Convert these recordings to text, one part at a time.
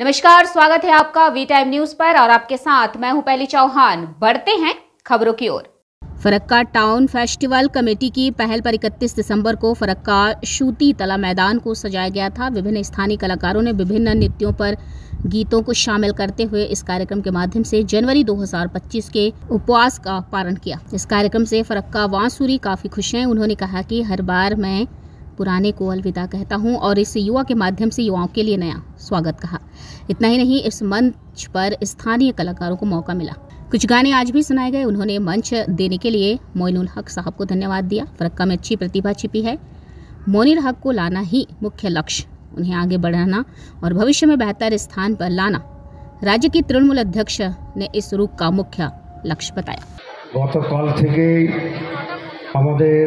नमस्कार, स्वागत है आपका वी टाइम न्यूज पर और आपके साथ मैं हूं पहली चौहान। बढ़ते हैं खबरों की ओर। फरक्का टाउन फेस्टिवल कमेटी की पहल पर 31 दिसंबर को फरक्का शूती तला मैदान को सजाया गया था। विभिन्न स्थानीय कलाकारों ने विभिन्न नृत्यों पर गीतों को शामिल करते हुए इस कार्यक्रम के माध्यम से जनवरी 2025 के उपवास का पारण किया। इस कार्यक्रम से फरक्का वांसुरी काफी खुश हैं। उन्होंने कहा कि हर बार मैं पुराने को अलविदा कहता हूं और इस युवा के माध्यम से युवाओं के लिए नया स्वागत कहा। इतना ही नहीं, इस मंच पर स्थानीय कलाकारों को मौका मिला। कुछ गाने आज भी सुनाए गए। उन्होंने मंच देने के लिए मोइनुल हक साहब को धन्यवाद दिया। फरक्का में अच्छी प्रतिभा छिपी है। मोनिर हक को लाना ही मुख्य लक्ष्य, उन्हें आगे बढ़ाना और भविष्य में बेहतर स्थान पर लाना राज्य की तृणमूल अध्यक्ष ने इस रूप का मुख्य लक्ष्य बताया। गतकाल থেকে আমাদের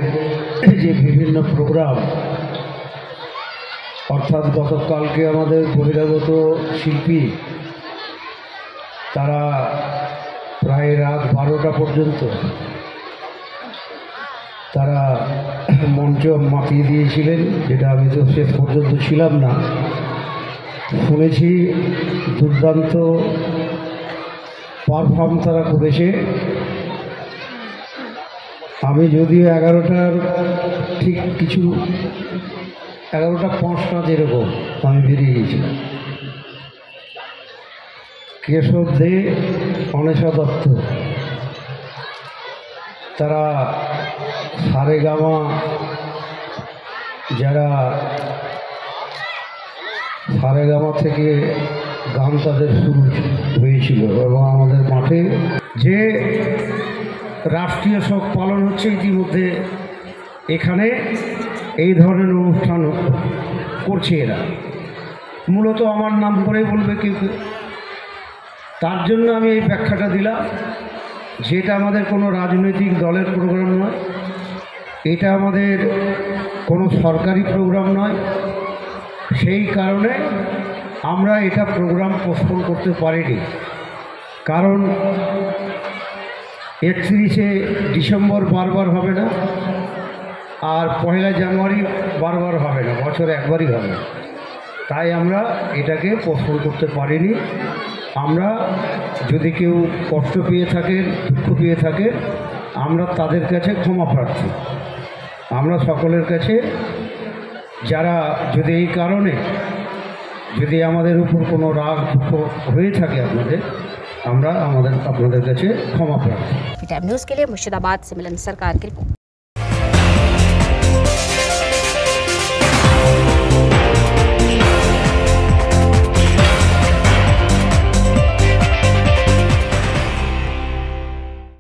যে বিভিন্ন প্রোগ্রাম অর্থাৎ গতকালকে আমাদের বহিরাগত শিল্পী তারা প্রায় রাত 12টা পর্যন্ত তারা মঞ্চ মাতিয়ে দিয়েছিলেন, যেটা আমি তো শেষ পর্যন্ত ছিলাম না। শুনেছি দুর্দান্ত পারফর্ম তারা করেছে। আমি যদিও 11টার ঠিক কিছু 11টা 5 এরকম আমি বেরিয়ে গেছিলাম। কেশব দে, অনেশা দত্ত তারা সারেগামা যারা সারেগামা থেকে গান তাদের শুরু হয়েছিল এবং আমাদের মাঠে যে রাষ্ট্রীয় শোক পালন হচ্ছে ইতিমধ্যে এখানে এই ধরনের অনুষ্ঠান করছে এরা। মূলত আমার নাম করে বলবে কেউ, তার জন্য আমি এই ব্যাখ্যাটা দিলাম যে এটা আমাদের কোনো রাজনৈতিক দলের প্রোগ্রাম নয়, এটা আমাদের কোনো সরকারি প্রোগ্রাম নয়। সেই কারণে আমরা এটা প্রোগ্রাম পোস্টপোন করতে পারিনি, কারণ 31শে ডিসেম্বর বারবার হবে না আর 1 জানুয়ারি বারবার হবে না, বছরে একবারই হবে। তাই আমরা এটাকে পোস্টপোন করতে পারিনি। আমরা যদি কেউ কষ্ট পেয়ে থাকে, দুঃখ পেয়ে থাকে, আমরা তাদের কাছে ক্ষমা প্রার্থী। আমরা সকলের কাছে যারা যদি এই কারণে যদি আমাদের উপর কোনো রাগ দুঃখ হয়ে থাকে আপনাদের কাছে ক্ষমা প্রার্থী। वी टाइम न्यूज के लिए मुर्शिदाबाद से मिलन सरकार की रिपोर्ट।